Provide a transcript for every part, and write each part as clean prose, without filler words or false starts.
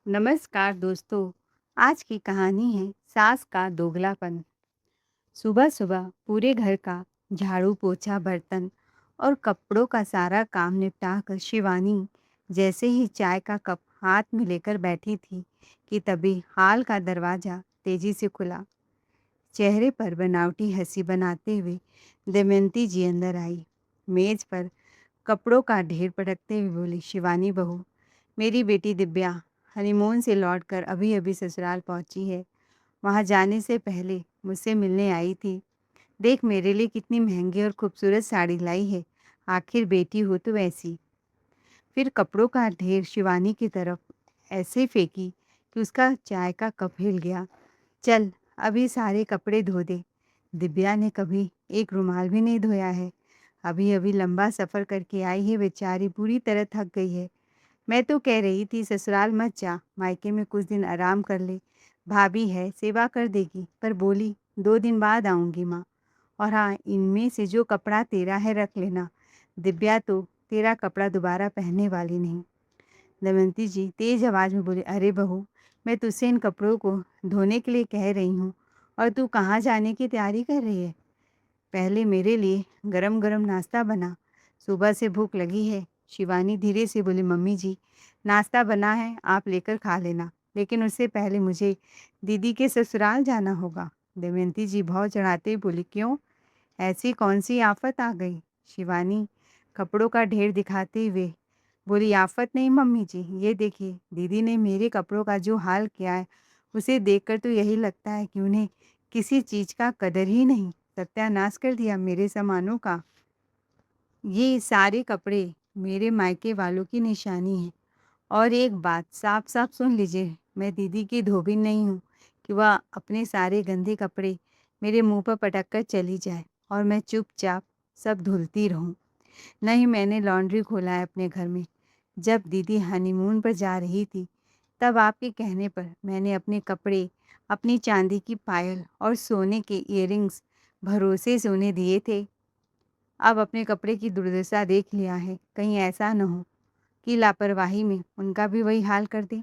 नमस्कार दोस्तों। आज की कहानी है सास का दोगलापन। सुबह सुबह पूरे घर का झाड़ू पोछा बर्तन और कपड़ों का सारा काम निपटा कर शिवानी जैसे ही चाय का कप हाथ में लेकर बैठी थी कि तभी हाल का दरवाजा तेजी से खुला। चेहरे पर बनावटी हंसी बनाते हुए दमयंती जी अंदर आई। मेज पर कपड़ों का ढेर पटकते हुए बोली, शिवानी बहू, मेरी बेटी दिव्या हनीमून से लौटकर अभी-अभी ससुराल पहुंची है। वहां जाने से पहले मुझसे मिलने आई थी। देख मेरे लिए कितनी महंगी और खूबसूरत साड़ी लाई है। आखिर बेटी हो तो ऐसी। फिर कपड़ों का ढेर शिवानी की तरफ ऐसे फेंकी कि उसका चाय का कप हिल गया। चल, अभी सारे कपड़े धो दे। दिव्या ने कभी एक रुमाल भी नहीं धोया है। अभी-अभी लंबा सफ़र करके आई है, बेचारी पूरी तरह थक गई है। मैं तो कह रही थी ससुराल मत जा, मायके में कुछ दिन आराम कर ले। भाभी है, सेवा कर देगी। पर बोली 2 दिन बाद आऊँगी माँ। और हाँ, इनमें से जो कपड़ा तेरा है रख लेना। दिव्या तो तेरा कपड़ा दोबारा पहनने वाली नहीं। दमयंती जी तेज आवाज में बोली, अरे बहू, मैं तुझसे इन कपड़ों को धोने के लिए कह रही हूँ और तू कहाँ जाने की तैयारी कर रही है? पहले मेरे लिए गरम गरम नाश्ता बना, सुबह से भूख लगी है। शिवानी धीरे से बोली, मम्मी जी, नाश्ता बना है, आप लेकर खा लेना, लेकिन उससे पहले मुझे दीदी के ससुराल जाना होगा। दमयंती जी भाव चढ़ाते ही बोली, क्यों, ऐसी कौन सी आफत आ गई? शिवानी कपड़ों का ढेर दिखाते हुए बोली, आफत नहीं मम्मी जी, ये देखिए दीदी ने मेरे कपड़ों का जो हाल किया है, उसे देखकर तो यही लगता है कि उन्हें किसी चीज का कदर ही नहीं। सत्यानाश कर दिया मेरे सामानों का। ये सारे कपड़े मेरे मायके वालों की निशानी है। और एक बात साफ साफ सुन लीजिए, मैं दीदी की धोबी नहीं हूँ कि वह अपने सारे गंदे कपड़े मेरे मुंह पर पटक कर चली जाए और मैं चुपचाप सब धुलती रहूं। नहीं, मैंने लॉन्ड्री खोला है अपने घर में। जब दीदी हनीमून पर जा रही थी, तब आपके कहने पर मैंने अपने कपड़े, अपनी चांदी की पायल और सोने के इयररिंग्स भरोसे से उन्हें दिए थे। अब अपने कपड़े की दुर्दशा देख लिया है, कहीं ऐसा न हो कि लापरवाही में उनका भी वही हाल कर दें।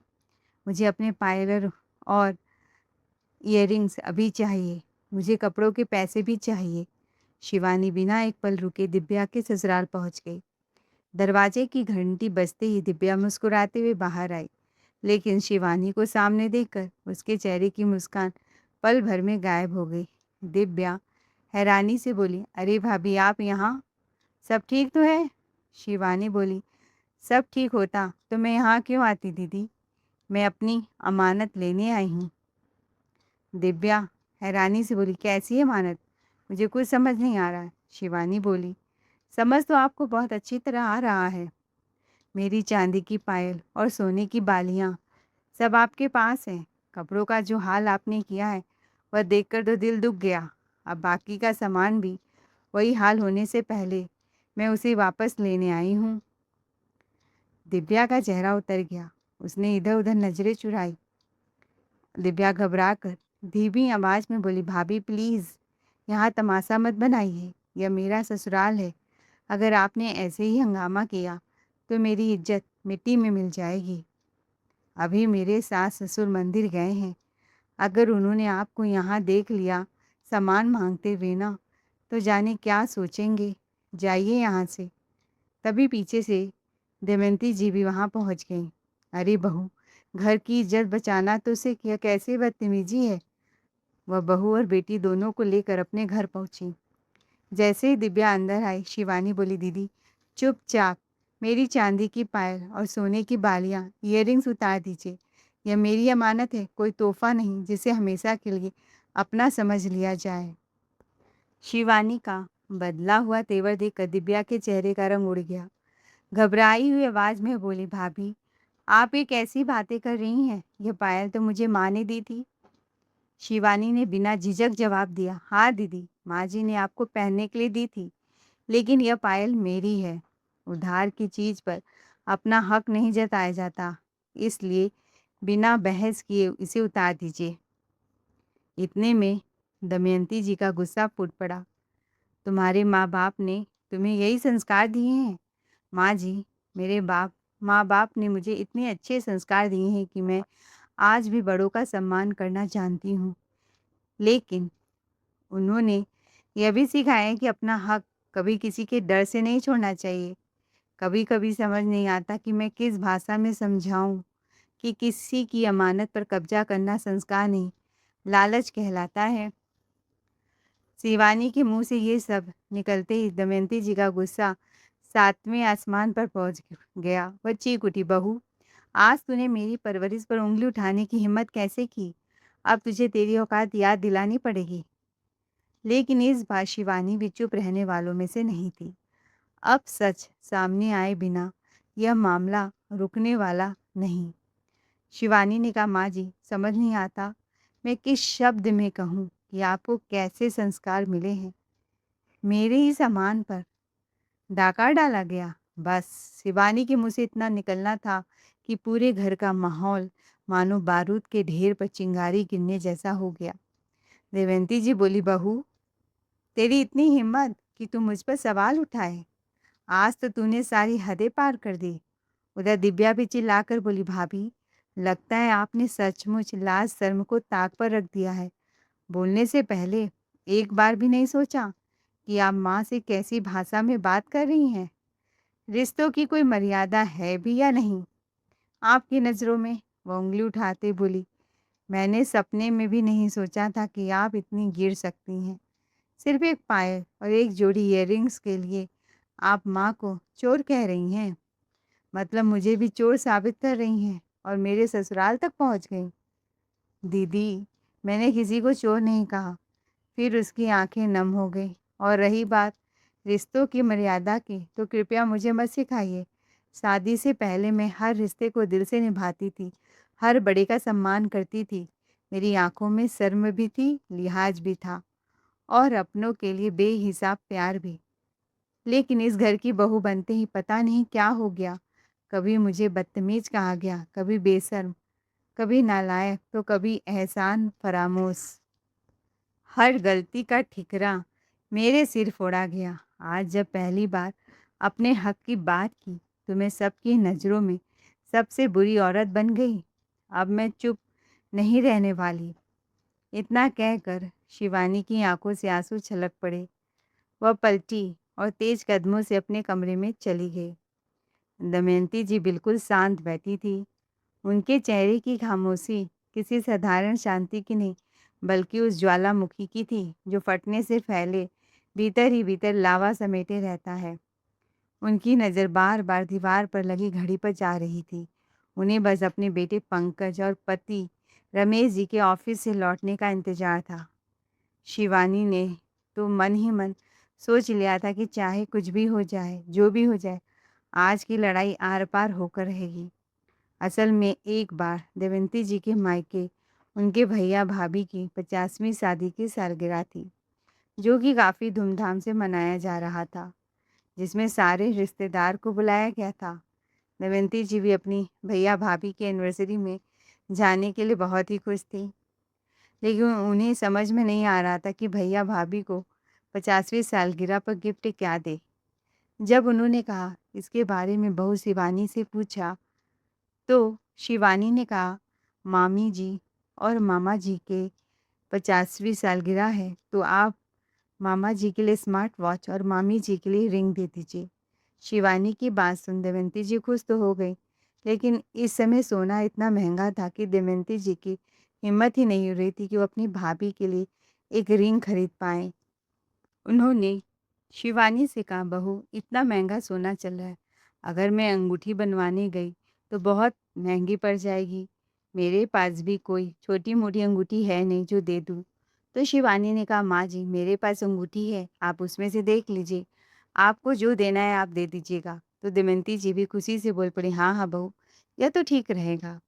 मुझे अपने पायल और इयररिंग्स अभी चाहिए। मुझे कपड़ों के पैसे भी चाहिए। शिवानी बिना एक पल रुके दिव्या के ससुराल पहुंच गई। दरवाजे की घंटी बजते ही दिव्या मुस्कुराते हुए बाहर आई, लेकिन शिवानी को सामने देखकर उसके चेहरे की मुस्कान पल भर में गायब हो गई। दिव्या हैरानी से बोली, अरे भाभी, आप यहाँ? सब ठीक तो है? शिवानी बोली, सब ठीक होता तो मैं यहाँ क्यों आती दीदी? मैं अपनी अमानत लेने आई हूँ। दिव्या हैरानी से बोली, कैसी अमानत? मुझे कुछ समझ नहीं आ रहा है। शिवानी बोली, समझ तो आपको बहुत अच्छी तरह आ रहा है। मेरी चांदी की पायल और सोने की बालियाँ सब आपके पास हैं। कपड़ों का जो हाल आपने किया है, वह देखकर तो दिल दुख गया। अब बाकी का सामान भी वही हाल होने से पहले मैं उसे वापस लेने आई हूँ। दिव्या का चेहरा उतर गया। उसने इधर-उधर नजरें चुराई। दिव्या घबराकर धीमी आवाज में बोली, भाभी प्लीज़, यहाँ तमाशा मत बनाइए। यह मेरा ससुराल है। अगर आपने ऐसे ही हंगामा किया तो मेरी इज्जत मिट्टी में मिल जाएगी। अभी मेरे सास ससुर मंदिर गए हैं। अगर उन्होंने आपको यहाँ देख लिया सामान मांगते हुए ना, तो जाने क्या सोचेंगे। जाइए यहाँ से। तभी पीछे से दमयंती जी भी वहाँ पहुँच गईं। अरे बहू, घर की इज्जत बचाना तो सीख, यह कैसी बदतमीजी है। वह बहू और बेटी दोनों को लेकर अपने घर पहुँची। जैसे ही दिव्या अंदर आई, शिवानी बोली, दीदी चुपचाप मेरी चांदी की पायल और सोने की बालियाँ, इयररिंग्स उतार दीजिए। यह मेरी अमानत है, कोई तोहफा नहीं जिसे हमेशा के लिए अपना समझ लिया जाए। शिवानी का बदला हुआ तेवर देखकर दिव्या के चेहरे का रंग उड़ गया। घबराई हुई आवाज में बोली, भाभी, आप ये कैसी बातें कर रही हैं? यह पायल तो मुझे माँ ने दी थी। शिवानी ने बिना झिझक जवाब दिया, हाँ दीदी, माँ जी ने आपको पहनने के लिए दी थी, लेकिन यह पायल मेरी है। उधार की चीज पर अपना हक नहीं जताया जाता, इसलिए बिना बहस किए इसे उतार दीजिए। इतने में दमयंती जी का गुस्सा फूट पड़ा। तुम्हारे माँ बाप ने तुम्हें यही संस्कार दिए हैं? माँ जी, मेरे बाप माँ-बाप ने मुझे इतने अच्छे संस्कार दिए हैं कि मैं आज भी बड़ों का सम्मान करना जानती हूँ। लेकिन उन्होंने यह भी सिखाया है कि अपना हक कभी किसी के डर से नहीं छोड़ना चाहिए। कभी-कभी समझ नहीं आता कि मैं किस भाषा में समझाऊँ कि किसी की अमानत पर कब्ज़ा करना संस्कार नहीं, लालच कहलाता है। शिवानी के मुँह से ये सब निकलते ही दमयंती जी का गुस्सा 7वें आसमान पर पहुँच गया। वह चीख उठी, "बहू, आज तूने मेरी परवरिश पर उँगली उठाने की हिम्मत कैसे की? अब तुझे तेरी औकात याद दिलानी पड़ेगी।" लेकिन इस बार शिवानी भी चुप रहने वालों में से नहीं थी। अब सच सामने आए बिना यह मामला रुकने वाला नहीं। शिवानी ने कहा, "माँ जी, समझ नहीं आता मैं किस शब्द में कहूँ कि आपको कैसे संस्कार मिले हैं। मेरे ही सामान पर डाका डाला गया।" बस शिवानी के मुँह से इतना निकलना था कि पूरे घर का माहौल मानो बारूद के ढेर पर चिंगारी गिरने जैसा हो गया। देवंती जी बोली, "बहू, तेरी इतनी हिम्मत कि तू मुझ पर सवाल उठाए। आज तो तूने सारी हदें पार कर दी।" उधर दिव्या भी चिल्लाकर बोली, "भाभी, लगता है आपने सचमुच लाज शर्म को ताक पर रख दिया है। बोलने से पहले एक बार भी नहीं सोचा कि आप माँ से कैसी भाषा में बात कर रही हैं। रिश्तों की कोई मर्यादा है भी या नहीं आपकी नज़रों में?" वह उँगली उठाते बोली, "मैंने सपने में भी नहीं सोचा था कि आप इतनी गिर सकती हैं। सिर्फ एक पायल और एक जोड़ी इयररिंग्स के लिए आप माँ को चोर कह रही हैं। मतलब मुझे भी चोर साबित कर रही हैं और मेरे ससुराल तक पहुँच गई। दीदी, मैंने किसी को चोर नहीं कहा।" फिर उसकी आंखें नम हो गई। "और रही बात रिश्तों की मर्यादा की, तो कृपया मुझे मत सिखाइए। शादी से पहले मैं हर रिश्ते को दिल से निभाती थी, हर बड़े का सम्मान करती थी। मेरी आंखों में शर्म भी थी, लिहाज भी था और अपनों के लिए बेहिसाब प्यार भी। लेकिन इस घर की बहू बनते ही पता नहीं क्या हो गया। कभी मुझे बदतमीज कहा गया, कभी बेशर्म, कभी नालायक, तो कभी एहसान फरामोश। हर गलती का ठिकरा मेरे सिर फोड़ा गया। आज जब पहली बार अपने हक की बात की तो मैं सबकी नज़रों में सबसे बुरी औरत बन गई। अब मैं चुप नहीं रहने वाली। इतना कहकर शिवानी की आंखों से आंसू छलक पड़े। वह पलटी और तेज कदमों से अपने कमरे में चली गई। दमयंती जी बिल्कुल शांत बैठी थी। उनके चेहरे की खामोशी किसी साधारण शांति की नहीं, बल्कि उस ज्वालामुखी की थी जो फटने से पहले भीतर ही भीतर लावा समेटे रहता है। उनकी नज़र बार-बार दीवार पर लगी घड़ी पर जा रही थी। उन्हें बस अपने बेटे पंकज और पति रमेश जी के ऑफिस से लौटने का इंतज़ार था। शिवानी ने तो मन ही मन सोच लिया था कि चाहे कुछ भी हो जाए, जो भी हो जाए, आज की लड़ाई आर-पार होकर रहेगी। असल में एक बार देवंती जी के मायके उनके भैया-भाभी की 50वीं शादी की सालगिरह थी, जो कि काफ़ी धूमधाम से मनाया जा रहा था, जिसमें सारे रिश्तेदार को बुलाया गया था। दमयंती जी भी अपनी भैया-भाभी की एनिवर्सरी में जाने के लिए बहुत ही खुश थी, लेकिन उन्हें समझ में नहीं आ रहा था कि भैया-भाभी को 50वीं सालगिरह पर गिफ्ट क्या दें। जब उन्होंने कहा इसके बारे में बहू शिवानी से पूछा, तो शिवानी ने कहा, "मामी जी और मामा जी के 50वीं सालगिरह है, तो आप मामा जी के लिए स्मार्ट वॉच और मामी जी के लिए रिंग दे दीजिए।" शिवानी की बात सुन दमयंती जी खुश तो हो गई, लेकिन इस समय सोना इतना महंगा था कि दमयंती जी की हिम्मत ही नहीं हो रही थी कि वो अपनी भाभी के लिए एक रिंग खरीद पाएँ। उन्होंने शिवानी से कहा, "बहू, इतना महंगा सोना चल रहा है, अगर मैं अंगूठी बनवाने गई तो बहुत महंगी पड़ जाएगी। मेरे पास भी कोई छोटी-मोटी अंगूठी है नहीं जो दे दूँ।" तो शिवानी ने कहा, "माँ जी, मेरे पास अंगूठी है, आप उसमें से देख लीजिए। आपको जो देना है आप दे दीजिएगा।" तो दमयंती जी भी खुशी से बोल पड़ी, "हाँ, हाँ बहू, यह तो ठीक रहेगा।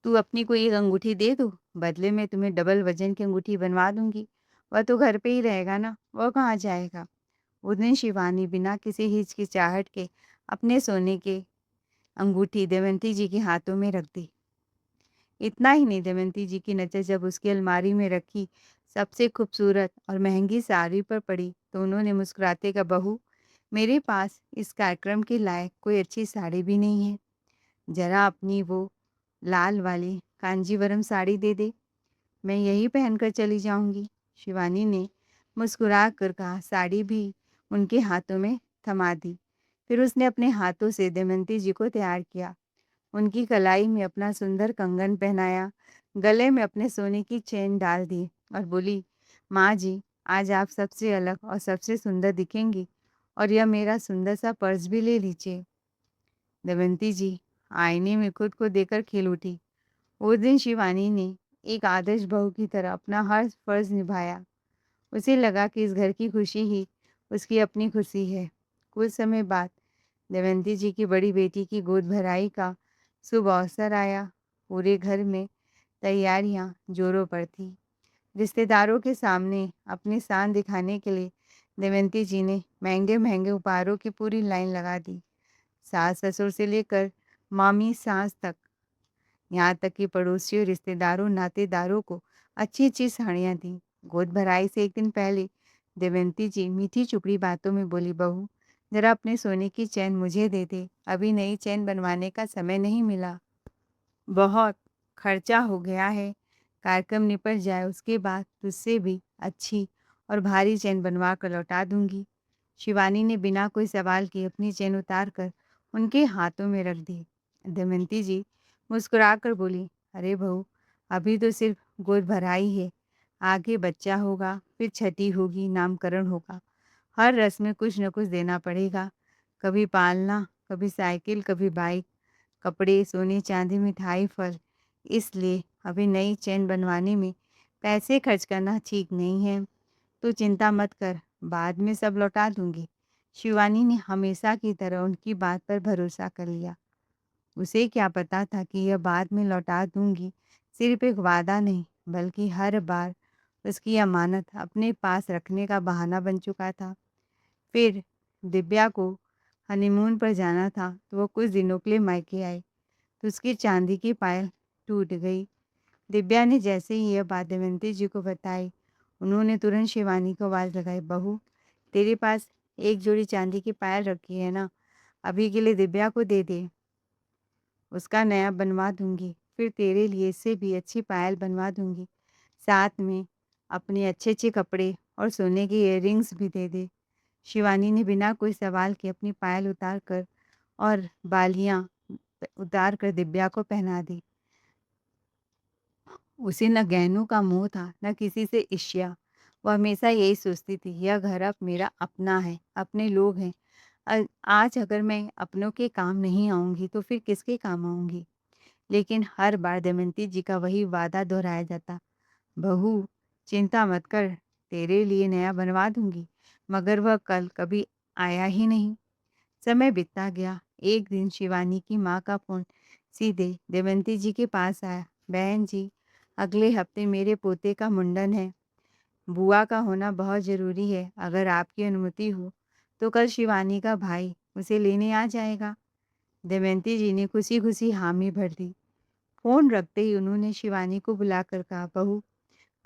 तू अपनी कोई एक अंगूठी दे दो, बदले में तुम्हें डबल वज़न की अंगूठी बनवा दूँगी। वह तो घर पे ही रहेगा ना, वह कहाँ जाएगा?" उस दिन शिवानी बिना किसी हिचकिचाहट के अपने सोने की अंगूठी दमयंती जी के हाथों में रख दी। इतना ही नहीं, दमयंती जी की नज़र जब उसकी अलमारी में रखी सबसे खूबसूरत और महंगी साड़ी पर पड़ी, तो उन्होंने मुस्कुराते कहा, "बहू, मेरे पास इस कार्यक्रम के लायक कोई अच्छी साड़ी भी नहीं है। जरा अपनी वो लाल वाली कांजीवरम साड़ी दे दे, मैं यही पहनकर चली जाऊंगी। शिवानी ने मुस्कुरा कर कहा। साड़ी भी उनके हाथों में थमा दी। फिर उसने अपने हाथों से दमयंती जी को तैयार किया, उनकी कलाई में अपना सुंदर कंगन पहनाया, गले में अपने सोने की चेन डाल दी और बोली, माँ जी, आज आप सबसे अलग और सबसे सुंदर दिखेंगी, और यह मेरा सुंदर सा पर्स भी ले लीजिए। दमयंती जी आईने में खुद को देखकर खिल उठी। उस दिन शिवानी ने एक आदर्श बहू की तरह अपना हर फर्ज निभाया। उसे लगा कि इस घर की खुशी ही उसकी अपनी खुशी है। कुछ समय बाद दमयंती जी की बड़ी बेटी की गोद भराई का शुभ अवसर आया। पूरे घर में तैयारियां जोरों पर थी। रिश्तेदारों के सामने अपनी शान दिखाने के लिए दमयंती जी ने महंगे महंगे उपहारों की पूरी लाइन लगा दी। सास ससुर से लेकर मामी सास तक, यहाँ तक कि पड़ोसियों, रिश्तेदारों, नातेदारों को अच्छी अच्छी साड़ियाँ दी। गोद भराई से एक दिन पहले दमयंती जी मीठी चुपड़ी बातों में बोली, बहू जरा अपने सोने की चैन मुझे दे दे, अभी नई चैन बनवाने का समय नहीं मिला, बहुत खर्चा हो गया है, कार्यक्रम निपट जाए उसके बाद तुझसे भी अच्छी और भारी चैन बनवा कर लौटा दूंगी। शिवानी ने बिना कोई सवाल किए अपनी चैन उतार कर उनके हाथों में रख दी। दमयंती जी मुस्कुराकर बोली, अरे बहू, अभी तो सिर्फ गोद भराई है, आगे बच्चा होगा, फिर छठी होगी, नामकरण होगा, हर रस्म में कुछ न कुछ देना पड़ेगा, कभी पालना, कभी साइकिल, कभी बाइक, कपड़े, सोने चांदी, मिठाई, फल। इसलिए अभी नई चैन बनवाने में पैसे खर्च करना ठीक नहीं है। तो चिंता मत कर, बाद में सब लौटा दूंगी। शिवानी ने हमेशा की तरह उनकी बात पर भरोसा कर लिया। उसे क्या पता था कि यह बाद में लौटा दूंगी सिर्फ एक वादा नहीं, बल्कि हर बार उसकी अमानत अपने पास रखने का बहाना बन चुका था। फिर दिव्या को हनीमून पर जाना था, तो वो कुछ दिनों के लिए मायके आई, तो उसकी चांदी की पायल टूट गई। दिव्या ने जैसे ही यह बात दमयंती जी को बताई, उन्होंने तुरंत शिवानी को आवाज़ लगाई, बहू तेरे पास एक जोड़ी चांदी की पायल रखी है ना, अभी के लिए दिव्या को दे दे, उसका नया बनवा दूंगी, फिर तेरे लिए इससे भी अच्छी पायल बनवा दूंगी, साथ में अपने अच्छे अच्छे कपड़े और सोने की इयररिंग्स भी दे दे। शिवानी ने बिना कोई सवाल के अपनी पायल उतार कर और बालियां उतार कर दिव्या को पहना दी। उसे न गहनों का मोह था, न किसी से ईर्ष्या। वो हमेशा यही सोचती थी, यह घर अब मेरा अपना है, अपने लोग हैं। आज अगर मैं अपनों के काम नहीं आऊँगी तो फिर किसके काम आऊँगी? लेकिन हर बार दमयंती जी का वही वादा दोहराया जाता, बहू चिंता मत कर, तेरे लिए नया बनवा दूँगी। मगर वह कल कभी आया ही नहीं। समय बीतता गया। एक दिन शिवानी की माँ का फ़ोन सीधे दमयंती जी के पास आया। बहन जी, अगले हफ्ते मेरे पोते का मुंडन है। बुआ का होना बहुत ज़रूरी है। अगर आपकी अनुमति हो तो कल शिवानी का भाई उसे लेने आ जाएगा। दमयंती जी ने खुशी-खुशी हामी भर दी। फ़ोन रखते ही उन्होंने शिवानी को बुलाकर कहा, बहू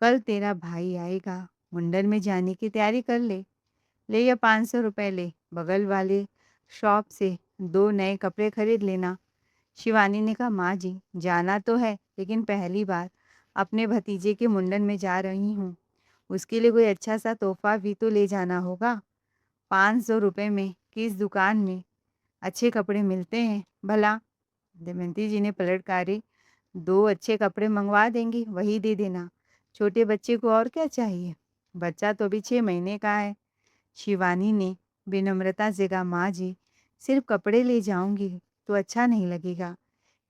कल तेरा भाई आएगा। मुंडन में जाने की तैयारी कर ले। ले या 500 रुपए ले, बगल वाले शॉप से 2 नए कपड़े खरीद लेना। शिवानी ने कहा, माँ जी जाना तो है, लेकिन पहली बार अपने भतीजे के मुंडन में जा रही हूँ, उसके लिए कोई अच्छा सा तोहफा भी तो ले जाना होगा। 500 रुपए में किस दुकान में अच्छे कपड़े मिलते हैं भला? दमयंती जी ने पलट कहा, अरे 2 अच्छे कपड़े मंगवा देंगी, वही दे देना। छोटे बच्चे को और क्या चाहिए? बच्चा तो अभी 6 महीने का है। शिवानी ने विनम्रता से कहा, माँ जी सिर्फ कपड़े ले जाऊंगी तो अच्छा नहीं लगेगा।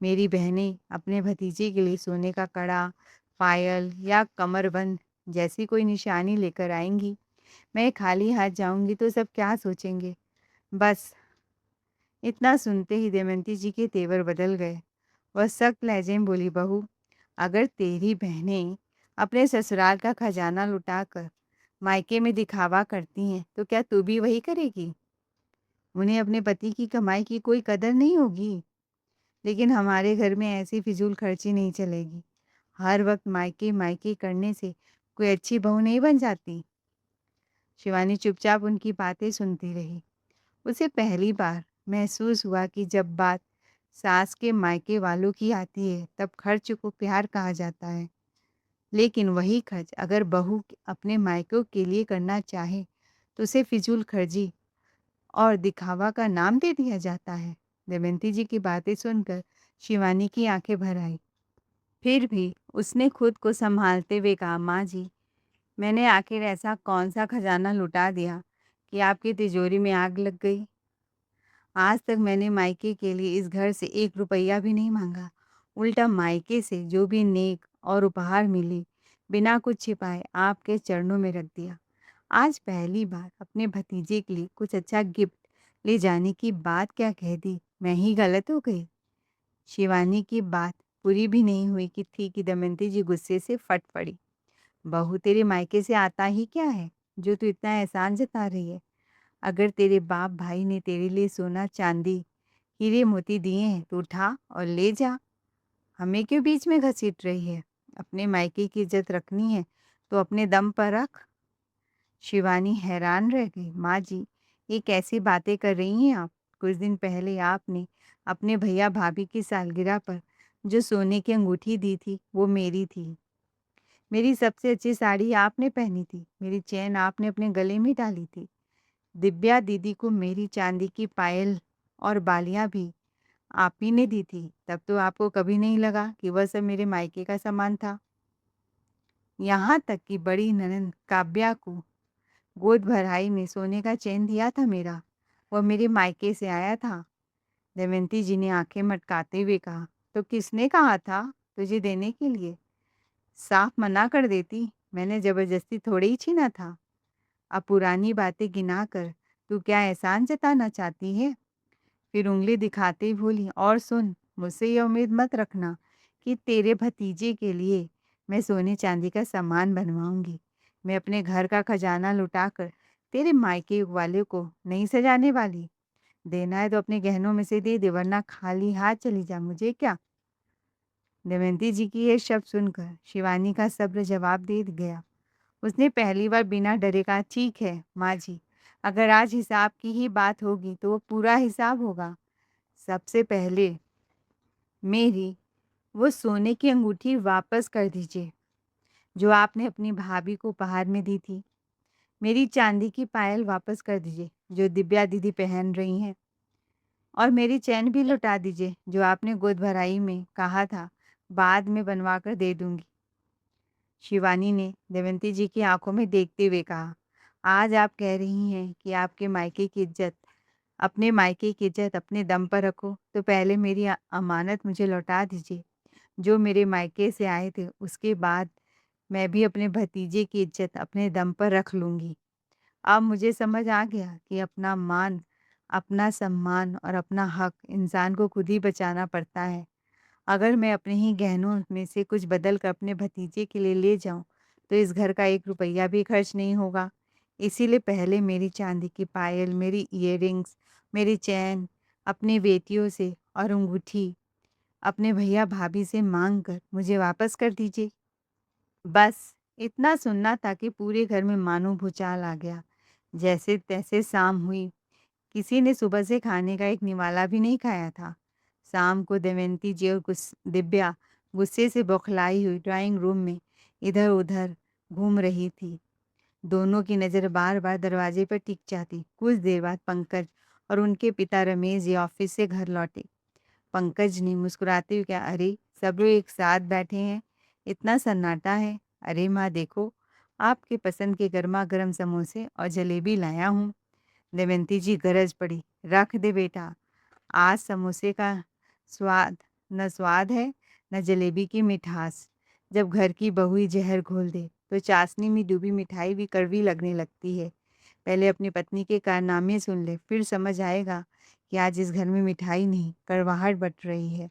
मेरी बहनें अपने भतीजे के लिए सोने का कड़ा, पायल या कमरबंद जैसी कोई निशानी लेकर आएंगी। मैं खाली हाथ जाऊंगी तो सब क्या सोचेंगे? बस इतना सुनते ही दमयंती जी के तेवर बदल गए। वह सख्त लहजे में बोली, बहू अगर तेरी बहनें अपने ससुराल का खजाना लुटाकर मायके में दिखावा करती हैं तो क्या तू भी वही करेगी? उन्हें अपने पति की कमाई की कोई कदर नहीं होगी। लेकिन हमारे घर में ऐसी फिजूल खर्ची नहीं चलेगी। हर वक्त मायके मायके करने से कोई अच्छी बहू नहीं बन जाती। शिवानी चुपचाप उनकी बातें सुनती रही। उसे पहली बार महसूस हुआ कि जब बात सास के मायके वालों की आती है तब खर्च को प्यार कहा जाता है। लेकिन वही खर्च अगर बहू अपने मायकों के लिए करना चाहे तो उसे फिजूल खर्ची और दिखावा का नाम दे दिया जाता है। दमयंती जी की बातें सुनकर शिवानी की आंखें भर आई। फिर भी उसने खुद को संभालते हुए कहा, माँ जी, मैंने आखिर ऐसा कौन सा खजाना लुटा दिया कि आपकी तिजोरी में आग लग गई। आज तक मैंने मायके के लिए इस घर से 1 रुपया भी नहीं माँगा। उल्टा मायके से जो भी नेक और उपहार मिली, बिना कुछ छिपाए आपके चरणों में रख दिया। आज पहली बार अपने भतीजे के लिए कुछ अच्छा गिफ्ट ले जाने की बात क्या कह दी, मैं ही गलत हो गई? शिवानी की बात पूरी भी नहीं हुई कि थी कि दमयंती जी गुस्से से फट पड़ी। बहू तेरे मायके से आता ही क्या है, जो तू इतना एहसान जता रही है? अगर तेरे बाप भाई ने तेरे लिए सोना चांदी हीरे मोती दिए हैं तो उठा और ले जा। हमें क्यों बीच में घसीट रही है? अपने मायके की इज्जत रखनी है तो अपने दम पर रख। शिवानी हैरान रह गई। माँ जी, ये कैसी बातें कर रही हैं आप? कुछ दिन पहले आपने अपने भैया भाभी की सालगिरह पर जो सोने की अंगूठी दी थी वो मेरी थी। मेरी सबसे अच्छी साड़ी आपने पहनी थी। मेरी चैन आपने अपने गले में डाली थी। दिव्या दीदी को मेरी चांदी की पायल और बालियां भी आप ही ने दी थी। तब तो आपको कभी नहीं लगा कि वह सब मेरे मायके का सामान था। यहाँ तक कि बड़ी ननंद काव्या को गोद भराई में सोने का चेन दिया था मेरा, वह मेरे मायके से आया था। दमयंती जी ने आंखें मटकाते हुए कहा, तो किसने कहा था तुझे देने के लिए? साफ मना कर देती, मैंने जबरदस्ती थोड़े ही छीना था। अब पुरानी बातें गिनाकर तू क्या एहसान जताना चाहती है? फिर उंगली दिखाते ही बोली, और सुन, मुझसे ये उम्मीद मत रखना कि तेरे भतीजे के लिए मैं सोने चांदी का सामान बनवाऊंगी। मैं अपने घर का खजाना लुटाकर तेरे मायके वाले को नहीं सजाने वाली। देना है तो अपने गहनों में से दे दे, वरना खाली हाथ चली जा, मुझे क्या? दमयंती जी की ये शब्द सुनकर शिवानी का सब्र जवाब दे गया। उसने पहली बार बिना डरे कहा, ठीक है माँ जी, अगर आज हिसाब की ही बात होगी तो वो पूरा हिसाब होगा। सबसे पहले मेरी वो सोने की अंगूठी वापस कर दीजिए जो आपने अपनी भाभी को उपहार में दी थी। मेरी चांदी की पायल वापस कर दीजिए जो दिव्या दीदी पहन रही हैं, और मेरी चैन भी लौटा दीजिए जो आपने गोद भराई में कहा था बाद में बनवा कर दे दूंगी। शिवानी ने दमयंती जी की आंखों में देखते हुए कहा, आज आप कह रही हैं कि आपके मायके की इज्जत अपने मायके की इज्जत अपने दम पर रखो, तो पहले मेरी अमानत मुझे लौटा दीजिए जो मेरे मायके से आए थे। उसके बाद मैं भी अपने भतीजे की इज्जत अपने दम पर रख लूँगी। अब मुझे समझ आ गया कि अपना मान, अपना सम्मान और अपना हक इंसान को खुद ही बचाना पड़ता है। अगर मैं अपने ही गहनों में से कुछ बदल कर अपने भतीजे के लिए ले जाऊँ, तो इस घर का 1 रुपया भी खर्च नहीं होगा। इसीलिए पहले मेरी चांदी की पायल, मेरी इयररिंग्स, मेरी चैन अपनी बेटियों से और अंगूठी अपने भैया-भाभी से माँग कर मुझे वापस कर दीजिए। बस इतना सुनना था कि पूरे घर में मानो भूचाल आ गया। जैसे-तैसे शाम हुई। किसी ने सुबह से खाने का एक निवाला भी नहीं खाया था। शाम को दमयंती जी और दिव्या गुस्से से बौखलाई हुई ड्राइंग रूम में इधर-उधर घूम रही थी। दोनों की नज़र बार-बार दरवाजे पर टिक जाती। कुछ देर बाद पंकज और उनके पिता रमेश जी ऑफिस से घर लौटे। पंकज ने मुस्कुराते हुए कहा, अरे सब लोग एक साथ बैठे हैं, इतना सन्नाटा है। अरे माँ देखो, आपके पसंद के गर्मा गर्म समोसे और जलेबी लाया हूँ। दमयंती जी गरज पड़ी, रख दे बेटा, आज समोसे का स्वाद न स्वाद है, न जलेबी की मिठास। जब घर की बहू ही जहर घोल दे तो चाशनी में डूबी मिठाई भी कड़वी लगने लगती है। पहले अपनी पत्नी के कारनामे सुन ले, फिर समझ आएगा कि आज इस घर में मिठाई नहीं, कड़वाहट बट रही है।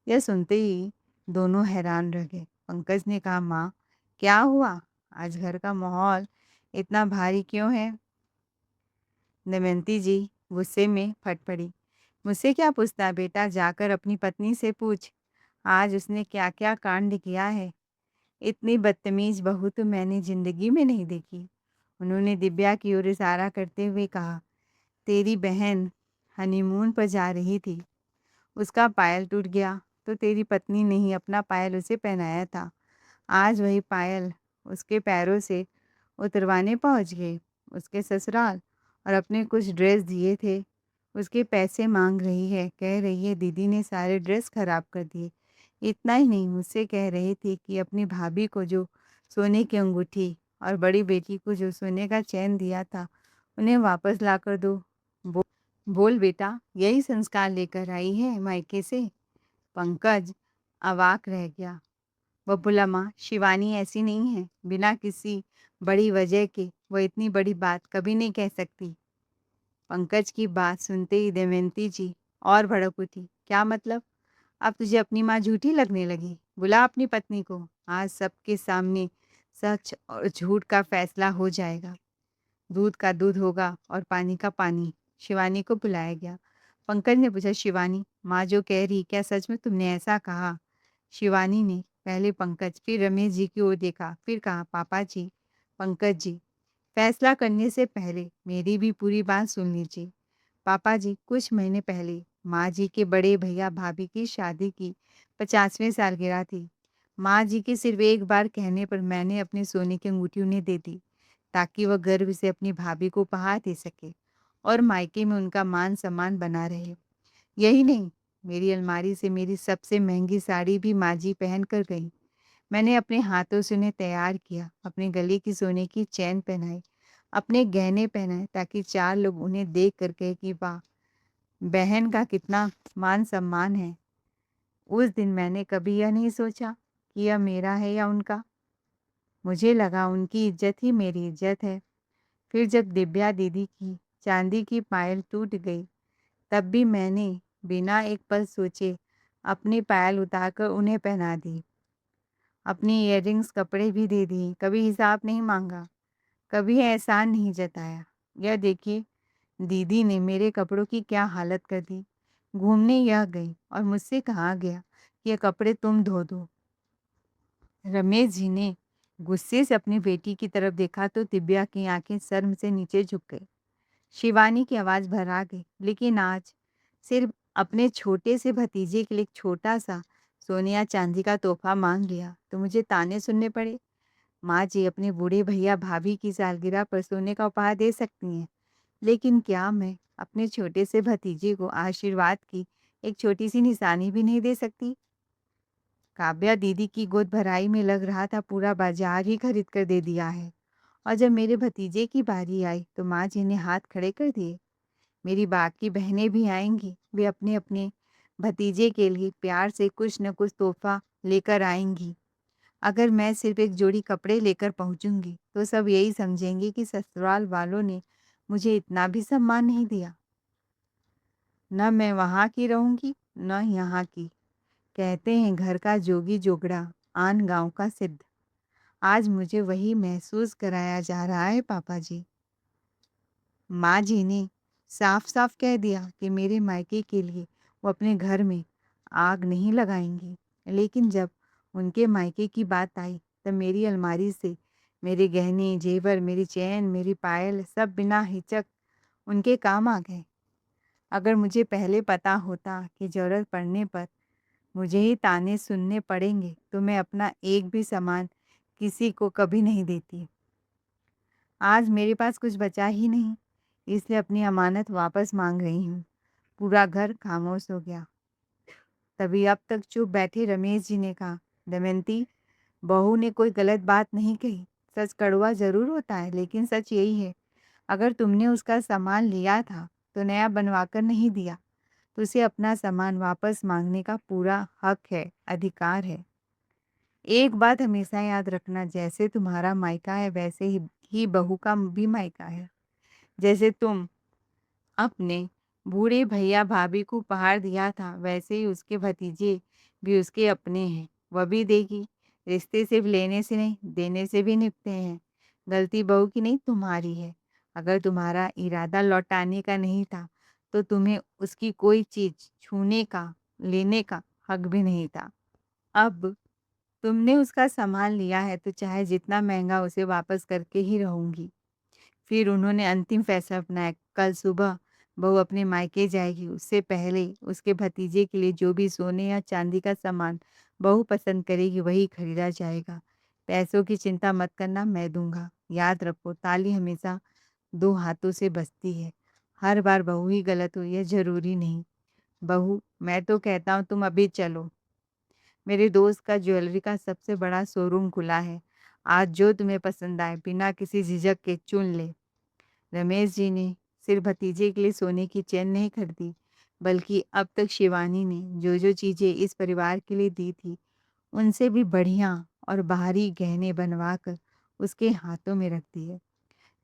यह सुनते ही दोनों हैरान रह गए। पंकज ने कहा, माँ क्या हुआ? आज घर का माहौल इतना भारी क्यों है? दमयंती जी गुस्से में फट पड़ी। मुझसे क्या पूछता है बेटा, जाकर अपनी पत्नी से पूछ। आज उसने क्या-क्या कांड किया है। इतनी बदतमीज बहू तो मैंने जिंदगी में नहीं देखी। उन्होंने दिव्या की ओर इशारा करते हुए कहा, तेरी बहन हनीमून पर जा रही थी। उसका पायल टूट गया तो तेरी पत्नी ने ही अपना पायल उसे पहनाया था। आज वही पायल उसके पैरों से उतरवाने पहुँच गए। उसके ससुराल और अपने कुछ ड्रेस दिए थे। उसके पैसे माँग रही है, कह रही है दीदी ने सारे ड्रेस खराब कर दिए। इतना ही नहीं, मुझसे कह रही थी कि अपनी भाभी को जो सोने की अंगूठी और बड़ी बेटी को जो सोने का चैन दिया था, उन्हें वापस लाकर दो। बो बोल बेटा, यही संस्कार लेकर आई है मायके से? पंकज अवाक रह गया। वो बोला, माँ, शिवानी ऐसी नहीं है। बिना किसी बड़ी वजह के वो इतनी बड़ी बात कभी नहीं कह सकती। पंकज की बात सुनते ही दमयंती जी और भड़क उठी। क्या मतलब? अब तुझे अपनी माँ झूठी लगने लगी? बुला अपनी पत्नी को। आज सबके सामने सच और झूठ का फैसला हो जाएगा। दूध का दूध होगा और पानी का पानी। शिवानी को बुलाया गया। पंकज ने पूछा, शिवानी, माँ जो कह रही, क्या सच में तुमने ऐसा कहा? शिवानी ने पहले पंकज फिर रमेश जी की ओर देखा, फिर कहा, पापा जी, पंकज जी, फैसला करने से पहले मेरी भी पूरी बात सुन लीजिए। पापा जी, कुछ महीने पहले माँ जी के बड़े भैया भाभी की शादी की 50वीं सालगिरह थी। माँ जी के सिर्फ एक बार कहने पर मैंने अपनी सोने की अंगूठी उन्हें दे दी, ताकि वह गर्व से अपनी भाभी को उपहार दे सके और मायके में उनका मान सम्मान बना रहे। यही नहीं, मेरी अलमारी से मेरी सबसे महंगी साड़ी भी माँ जी पहन कर गई। मैंने अपने हाथों से उन्हें तैयार किया, अपने गले की सोने की चैन पहनाई, अपने गहने पहनाए, ताकि 4 लोग उन्हें देख कर कहे कि वाह, बहन का कितना मान सम्मान है। उस दिन मैंने कभी यह नहीं सोचा कि यह मेरा है या उनका। मुझे लगा उनकी इज्जत ही मेरी इज्जत है। फिर जब दिव्या दीदी की चांदी की पायल टूट गई, तब भी मैंने बिना एक पल सोचे अपनी पायल उतारकर उन्हें पहना दी। अपनी इयररिंग्स, कपड़े भी दे दिए। कभी हिसाब नहीं मांगा, कभी एहसान नहीं जताया। यह देखिए, दीदी ने मेरे कपड़ों की क्या हालत कर दी। घूमने यह गई और मुझसे कहा गया कि ये कपड़े तुम धो दो। रमेश जी ने गुस्से से अपनी बेटी की तरफ देखा तो दिव्या की आंखें शर्म से नीचे झुक गई। शिवानी की आवाज़ भरा गई, लेकिन आज सिर्फ अपने छोटे से भतीजे के लिए एक छोटा-सा सोने या चांदी का तोहफ़ा माँग लिया, तो मुझे ताने सुनने पड़े। माँ जी अपने बूढ़े भैया-भाभी की सालगिरह पर सोने का उपहार दे सकती हैं, लेकिन क्या मैं अपने छोटे से भतीजे को आशीर्वाद की एक छोटी-सी निशानी भी नहीं दे सकती? काव्या दीदी की गोद भराई में लग रहा था पूरा बाज़ार ही खरीद कर दे दिया है, और जब मेरे भतीजे की बारी आई, तो माँ जी ने हाथ खड़े कर दिए। मेरी बाकी बहनें भी आएँगी, वे अपने-अपने भतीजे के लिए प्यार से कुछ न कुछ तोहफ़ा लेकर आएँगी। अगर मैं सिर्फ़ एक जोड़ी कपड़े लेकर पहुँचूँगी, तो सब यही समझेंगे कि ससुराल वालों ने मुझे इतना भी सम्मान नहीं दिया। न मैं वहाँ की रहूँगी, न यहाँ की। कहते हैं घर का जोगी जोगड़ा, आन गाँव का सिद्ध। आज मुझे वही महसूस कराया जा रहा है पापा जी। माँ जी ने साफ-साफ कह दिया कि मेरे मायके के लिए वो अपने घर में आग नहीं लगाएँगी। लेकिन जब उनके मायके की बात आई, तब मेरी अलमारी से मेरे गहने, जेवर, मेरी चैन, मेरी पायल सब बिना हिचक उनके काम आ गए। अगर मुझे पहले पता होता कि ज़रूरत पड़ने पर मुझे ही ताने सुनने पड़ेंगे, तो मैं अपना एक भी सामान किसी को कभी नहीं देती। आज मेरे पास कुछ बचा ही नहीं, इसलिए अपनी अमानत वापस माँग रही हूँ। पूरा घर खामोश हो गया। तभी अब तक चुप बैठे रमेश जी ने कहा, दमयंती, बहू ने कोई गलत बात नहीं कही। सच कड़वा ज़रूर होता है, लेकिन सच यही है, अगर तुमने उसका सामान लिया था, तो नया बनवाकर नहीं दिया, तो उसे अपना सामान वापस माँगने का पूरा हक है, अधिकार है। एक बात हमेशा याद रखना, जैसे तुम्हारा मायका है, वैसे ही बहू का भी मायका है। जैसे तुम अपने बूढ़े भैया-भाभी को उपहार दिया था, वैसे ही उसके भतीजे भी उसके अपने हैं, वह भी देगी। रिश्ते सिर्फ लेने से नहीं, देने से भी निभते हैं। गलती बहू की नहीं, तुम्हारी है। अगर तुम्हारा इरादा लौटाने का नहीं था, तो तुम्हें उसकी कोई चीज़ छूने का, लेने का हक भी नहीं था। अब तुमने उसका सामान लिया है, तो चाहे जितना महँगा, उसे वापस करके ही रहूँगी। फिर उन्होंने अंतिम फैसला अपनाया। कल सुबह बहू अपने मायके जाएगी, उससे पहले उसके भतीजे के लिए जो भी सोने या चांदी का सामान बहू पसंद करेगी वही खरीदा जाएगा। पैसों की चिंता मत करना, मैं दूँगा। याद रखो, ताली हमेशा 2 हाथों से बजती है। हर बार बहू ही गलत हो ये ज़रूरी नहीं। बहू, मैं तो कहता हूँ तुम अभी चलो। मेरे दोस्त का ज्वेलरी का सबसे बड़ा शोरूम खुला है। आज जो तुम्हें पसंद आए बिना किसी झिझक के चुन ले। रमेश जी ने सिर्फ भतीजे के लिए सोने की चेन नहीं खरीदी, बल्कि अब तक शिवानी ने जो-जो चीज़ें इस परिवार के लिए दी थी, उनसे भी बढ़िया और बाहरी गहने बनवाकर उसके हाथों में रख दिए।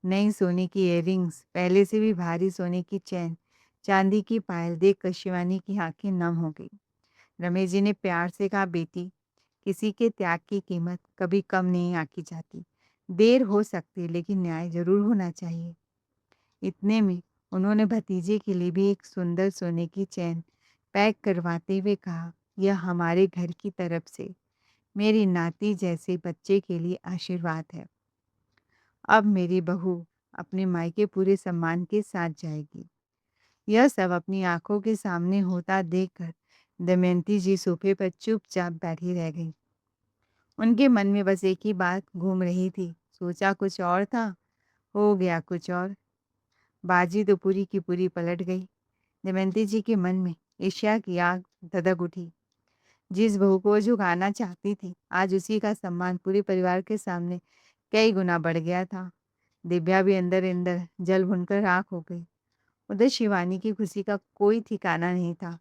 नई सोने की इयररिंग्स, पहले से भी भारी सोने की चेन, चांदी की पायल देखकर शिवानी की आंखें नम हो गई। रमेश जी ने प्यार से कहा, बेटी, किसी के त्याग की कीमत कभी कम नहीं आंकी जाती। देर हो सकती है लेकिन न्याय ज़रूर होना चाहिए। इतने में उन्होंने भतीजे के लिए भी एक सुंदर सोने की चेन पैक करवाते हुए कहा, यह हमारे घर की तरफ से मेरी नाती जैसे बच्चे के लिए आशीर्वाद है। अब मेरी बहू अपने मायके पूरे सम्मान के साथ जाएगी। यह सब अपनी आंखों के सामने होता देखकर दमयंती जी सोफे पर चुपचाप बैठी रह गई। उनके मन में बस एक ही बात घूम रही थी, सोचा कुछ और था, हो गया कुछ और। बाजी तो पूरी की पूरी पलट गई। दमयंती जी के मन में ईर्ष्या की आग धधक उठी। जिस बहू को वो झुकाना चाहती थी, आज उसी का सम्मान पूरे परिवार के सामने कई गुना बढ़ गया था। दिव्या भी अंदर-अंदर जल भुनकर राख हो गई। उधर शिवानी की खुशी का कोई ठिकाना नहीं था।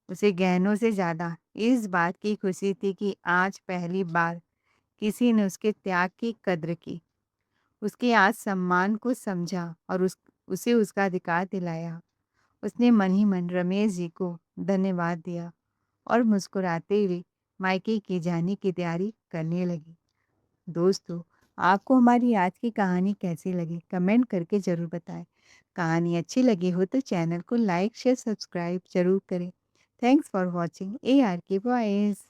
उसे गहनों से ज़्यादा इस बात की खुशी थी कि आज पहली बार किसी ने उसके त्याग की कद्र की, उसके आज सम्मान को समझा और उसे उसका अधिकार दिलाया। उसने मन ही मन रमेश जी को धन्यवाद दिया और मुस्कुराते हुए मायके की जाने की तैयारी करने लगी। दोस्तों, आपको हमारी आज की कहानी कैसी लगी? कमेंट करके ज़रूर बताएं। कहानी अच्छी लगी हो तो चैनल को लाइक, शेयर, सब्सक्राइब ज़रूर करें। Thanks for watching ARK voice.